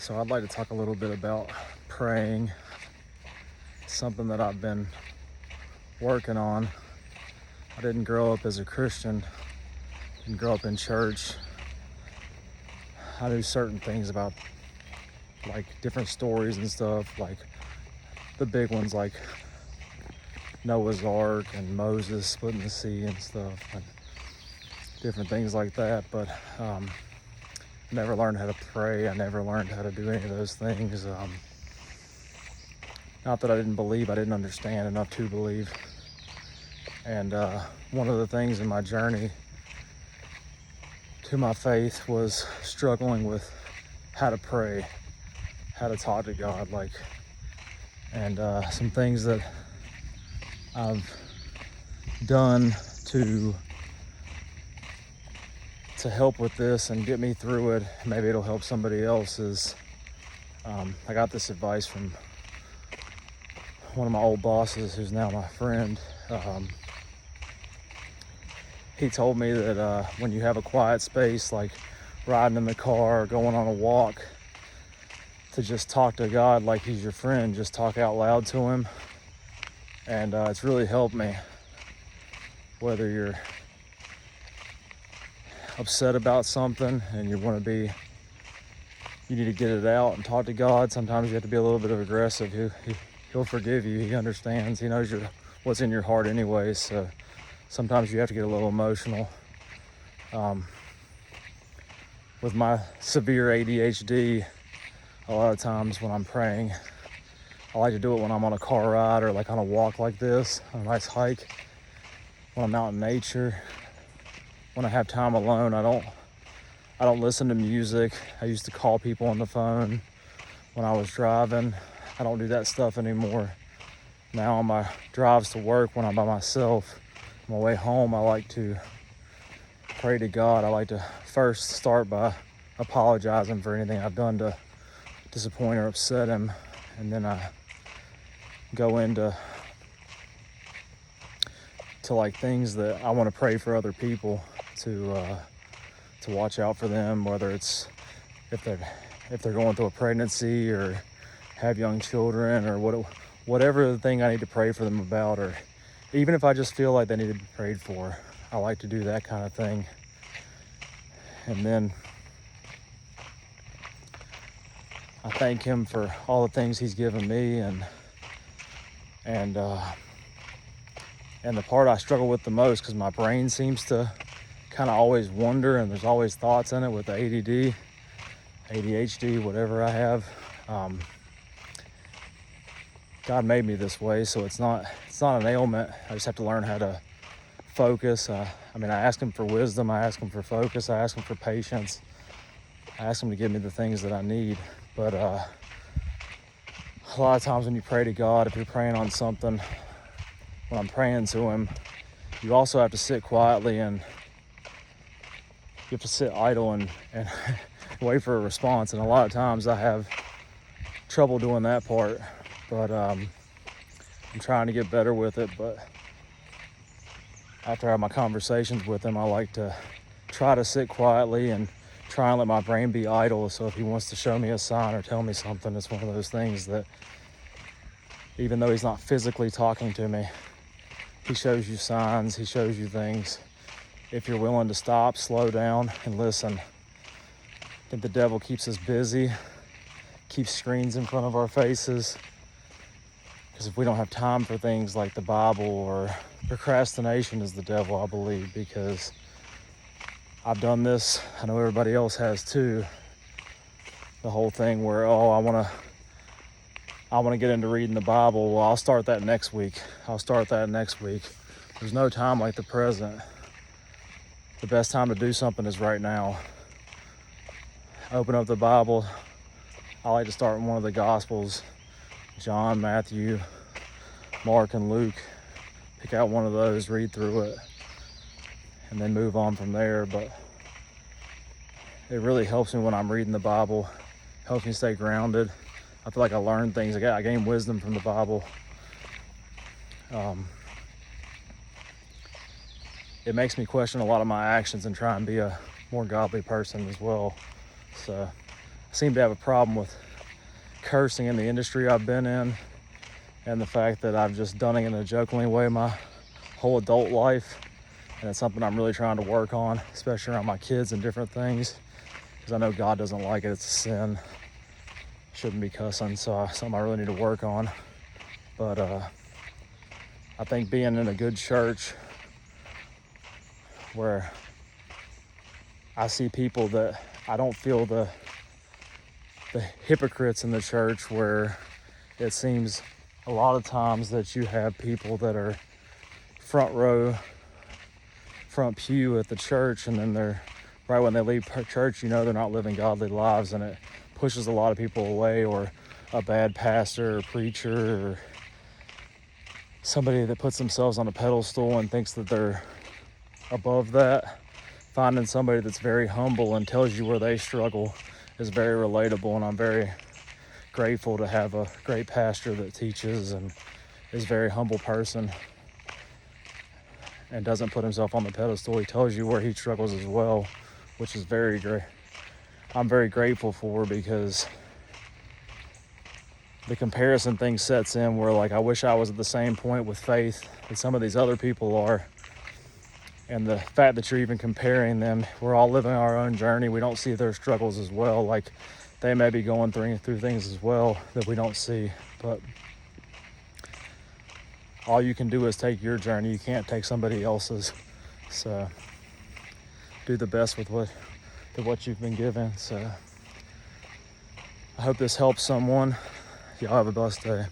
So I'd like to talk a little bit about praying, something that I've been working on. I didn't grow up as a Christian, didn't grow up in church. I knew certain things about like different stories and stuff, like the big ones like Noah's Ark and Moses splitting the sea and stuff, and different things like that. But never learned how to pray. I never learned how to do any of those things. Not that I didn't believe, I didn't understand enough to believe. And one of the things in my journey to my faith was struggling with how to pray, how to talk to God, and some things that I've done to help with this and get me through it. Maybe it'll help somebody else. I got this advice from one of my old bosses who's now my friend. He told me that when you have a quiet space, like riding in the car or going on a walk, to just talk to God like he's your friend, just talk out loud to him. And it's really helped me. Whether you're upset about something and you need to get it out and talk to God, sometimes you have to be a little bit of aggressive. He'll forgive you. He understands. He knows what's in your heart anyways. So sometimes you have to get a little emotional. With my severe ADHD, a lot of times when I'm praying, I like to do it when I'm on a car ride or like on a walk like this, on a nice hike, when I'm out in nature. When I have time alone, I don't listen to music. I used to call people on the phone when I was driving. I don't do that stuff anymore. Now on my drives to work, when I'm by myself, on my way home, I like to pray to God. I like to first start by apologizing for anything I've done to disappoint or upset him. And then I go into like things that I want to pray for other people to watch out for them, whether it's if they're going through a pregnancy or have young children or whatever the thing I need to pray for them about, or even if I just feel like they need to be prayed for. I like to do that kind of thing. And then I thank him for all the things he's given me, and the part I struggle with the most, because my brain seems to kind of always wander and there's always thoughts in it with the ADD, ADHD, whatever I have. God made me this way, so it's not an ailment. I just have to learn how to focus. I ask him for wisdom, I ask him for focus, I ask him for patience, I ask him to give me the things that I need. But a lot of times when you pray to God, if you're praying on something, when I'm praying to him, you also have to sit quietly and you have to sit idle and wait for a response. And a lot of times I have trouble doing that part, but I'm trying to get better with it. But after I have my conversations with him, I like to try to sit quietly and try and let my brain be idle. So if he wants to show me a sign or tell me something, it's one of those things that even though he's not physically talking to me, he shows you signs, he shows you things. If you're willing to stop, slow down, and listen. I think the devil keeps us busy, keeps screens in front of our faces. Because if we don't have time for things like the Bible, or procrastination is the devil, I believe, because I've done this. I know everybody else has too. The whole thing where, I want to get into reading the Bible. Well, I'll start that next week. There's no time like the present. The best time to do something is right now. Open up the Bible. I like to start in one of the Gospels, John, Matthew, Mark, and Luke. Pick out one of those, read through it, and then move on from there. But it really helps me when I'm reading the Bible. Helps me stay grounded. I feel like I learn things. I gain wisdom from the Bible. It makes me question a lot of my actions and try and be a more godly person as well. So seem to have a problem with cursing in the industry I've been in, and the fact that I've just done it in a jokingly way my whole adult life. And it's something I'm really trying to work on, especially around my kids and different things, because I know God doesn't like it. It's a sin. Shouldn't be cussing, so something I really need to work on. But I think being in a good church where I see people that I don't feel the hypocrites in the church, where it seems a lot of times that you have people that are front row, front pew at the church, and then they're right when they leave church, they're not living godly lives, and it pushes a lot of people away. Or a bad pastor or preacher, or somebody that puts themselves on a pedestal and thinks that they're above that. Finding somebody that's very humble and tells you where they struggle is very relatable, and I'm very grateful to have a great pastor that teaches and is a very humble person and doesn't put himself on the pedestal. He tells you where he struggles as well, which is very great. I'm very grateful for, because the comparison thing sets in where, like, I wish I was at the same point with faith that some of these other people are. And the fact that you're even comparing them, we're all living our own journey. We don't see their struggles as well. Like, they may be going through things as well that we don't see. But all you can do is take your journey. You can't take somebody else's. So do the best with what you've been given. So I hope this helps someone. Y'all have a blessed day.